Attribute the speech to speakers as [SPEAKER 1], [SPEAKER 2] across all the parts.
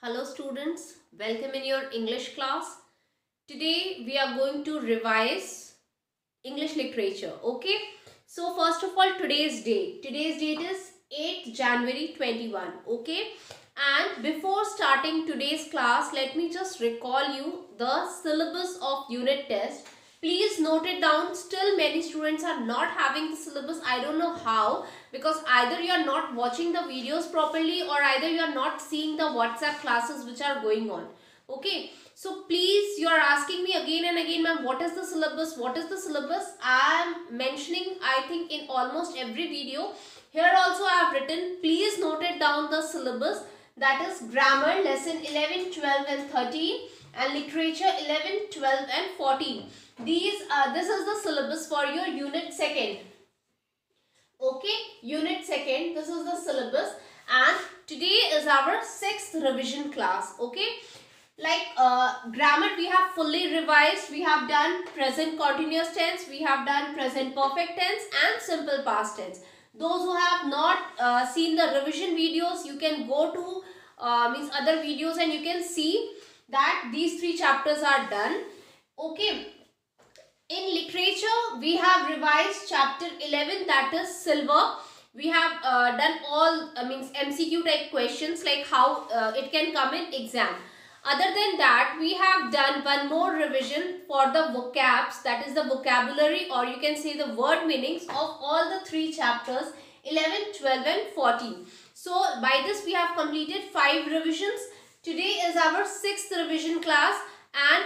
[SPEAKER 1] Hello students, welcome in your English class. Today we are going to revise English literature. Okay, so first of all, today's date is 8th January 21. Okay, and before starting today's class, let me just recall you the syllabus of unit test. Please note it down. Still many students are not having the syllabus. I don't know how, because either you are not watching the videos properly or either you are not seeing the WhatsApp classes which are going on. Okay, so please, you are asking me again and again, ma'am, what is the syllabus? What is the syllabus? I am mentioning, I think, in almost every video. Here also I have written, please note it down, the syllabus. That is grammar lesson 11, 12 and 13 and literature 11, 12 and 14. This is the syllabus for your unit 2nd. Okay, unit 2nd, this is the syllabus, and today is our 6th revision class. Okay, like grammar we have fully revised. We have done present continuous tense, we have done present perfect tense and simple past tense. Those who have not seen the revision videos, you can go to other videos and you can see that these 3 chapters are done. Okay, in literature we have revised chapter 11, that is silver. We have done all MCQ type questions, like how it can come in exam. Other than that, we have done one more revision for the vocabs, that is the vocabulary, or you can say the word meanings of all the 3 chapters 11, 12 and 14. So by this we have completed 5 revisions. Today is our 6th revision class, and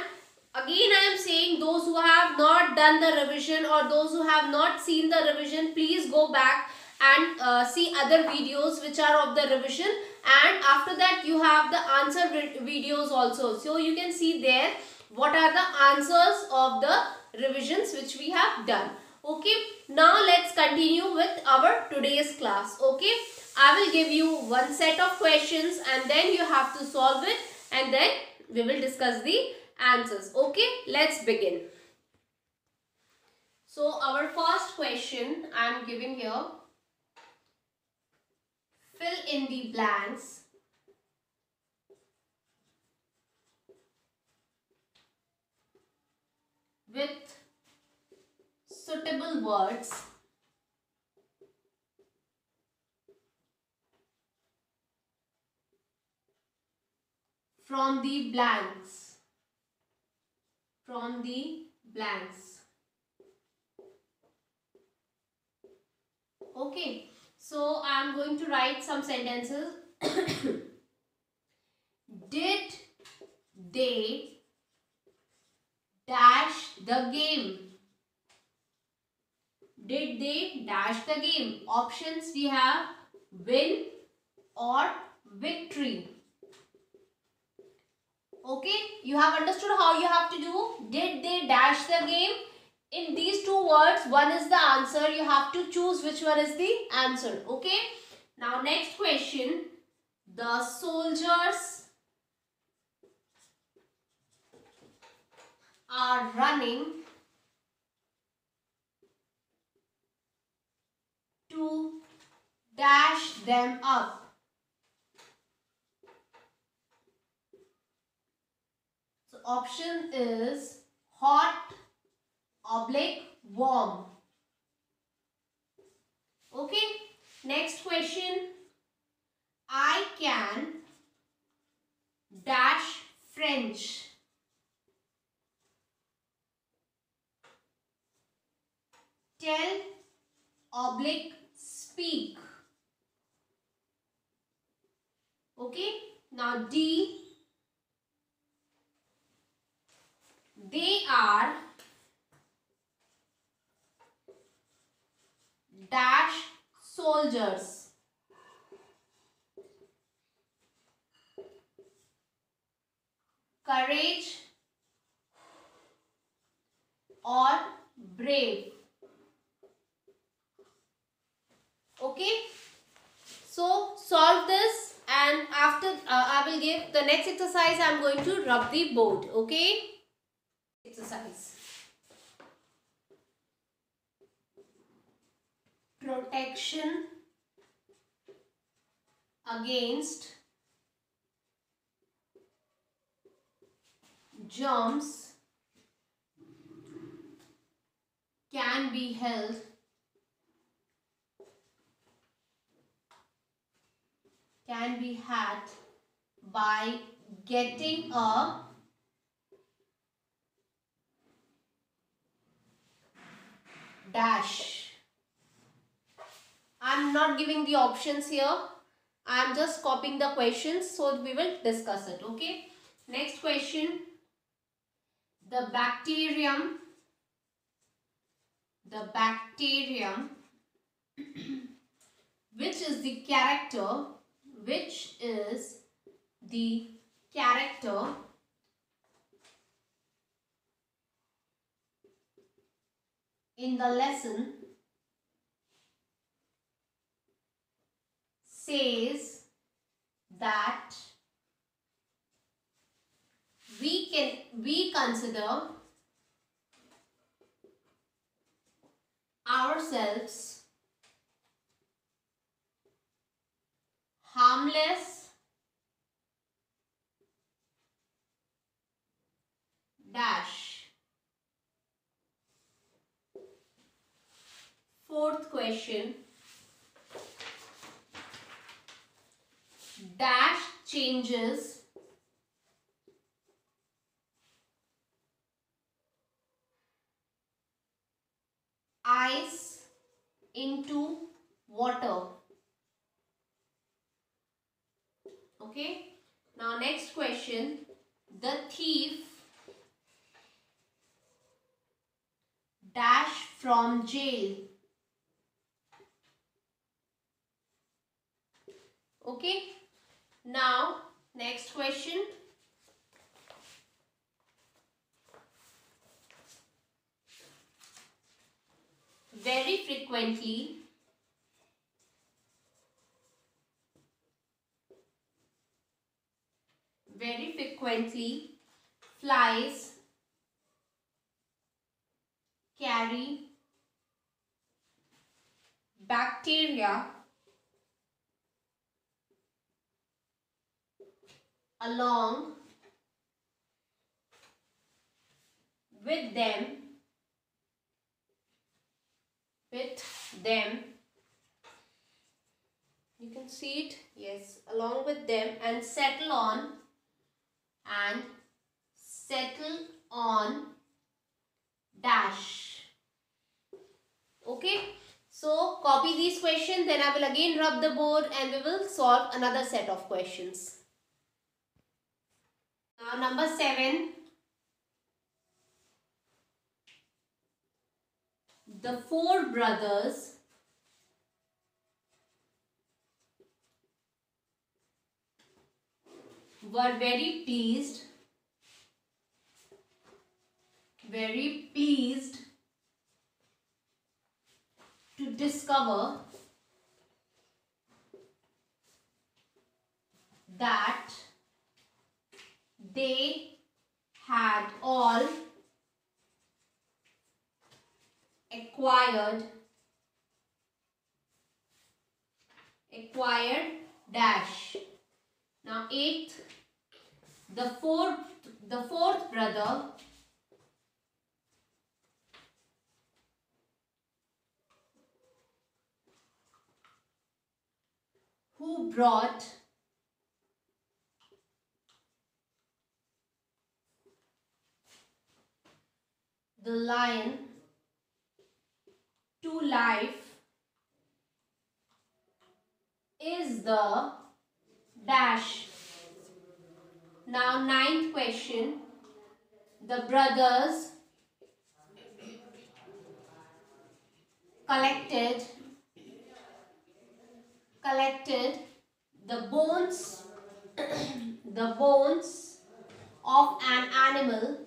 [SPEAKER 1] again I am saying, those who have not done the revision or those who have not seen the revision, please go back and see other videos which are of the revision, and after that you have the answer videos also. So you can see there what are the answers of the revisions which we have done. Okay, now let's continue with our today's class. Okay, I will give you one set of questions and then you have to solve it, and then we will discuss the answers. Okay, let's begin. So our first question I am giving here, fill in the blanks with suitable words from the blanks. Okay, so I am going to write some sentences. Did they dash the game? Did they dash the game? Options we have win or victory. Okay, you have understood how you have to do. Did they dash the game? In these 2 words, one is the answer. You have to choose which one is the answer. Okay, now next question. The soldiers are running to dash them up. So option is hot oblique warm. Okay, next question. I can dash French. Tell oblique speak. Okay, now D. They are dash soldiers. Courage or brave. Okay, so solve this, and after I will give the next exercise. I am going to rub the board. Okay, exercise. Protection against germs can be held had by getting a dash. I'm not giving the options here. I'm just copying the questions, so we will discuss it. Okay. Next question. The bacterium which is the character in the lesson says that we consider ourselves harmless dash. Fourth question. Dash changes ice into water. Okay. Now next question. The thief dash from jail. Okay. Now next question. Very frequently flies carry bacteria along with them you can see it, yes, along with them and settle on dash. Okay, so copy these questions, then I will again rub the board and we will solve another set of questions. Now number 7. The 4 brothers were very pleased to discover that they had all acquired dash. Now 8th, the fourth brother who brought the lion to life is the dash. Now 9th question. The brothers collected the bones of an animal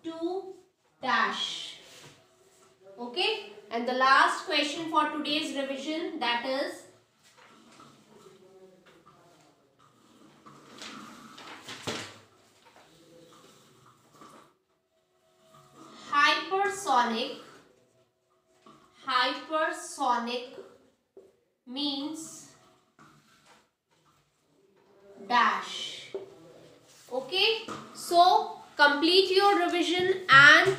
[SPEAKER 1] to dash. Okay, and the last question for today's revision, that is hypersonic means dash. So complete your revision and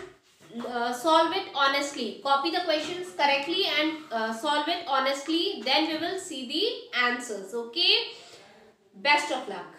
[SPEAKER 1] solve it honestly. Copy the questions correctly and solve it honestly. Then we will see the answers. Okay. Best of luck.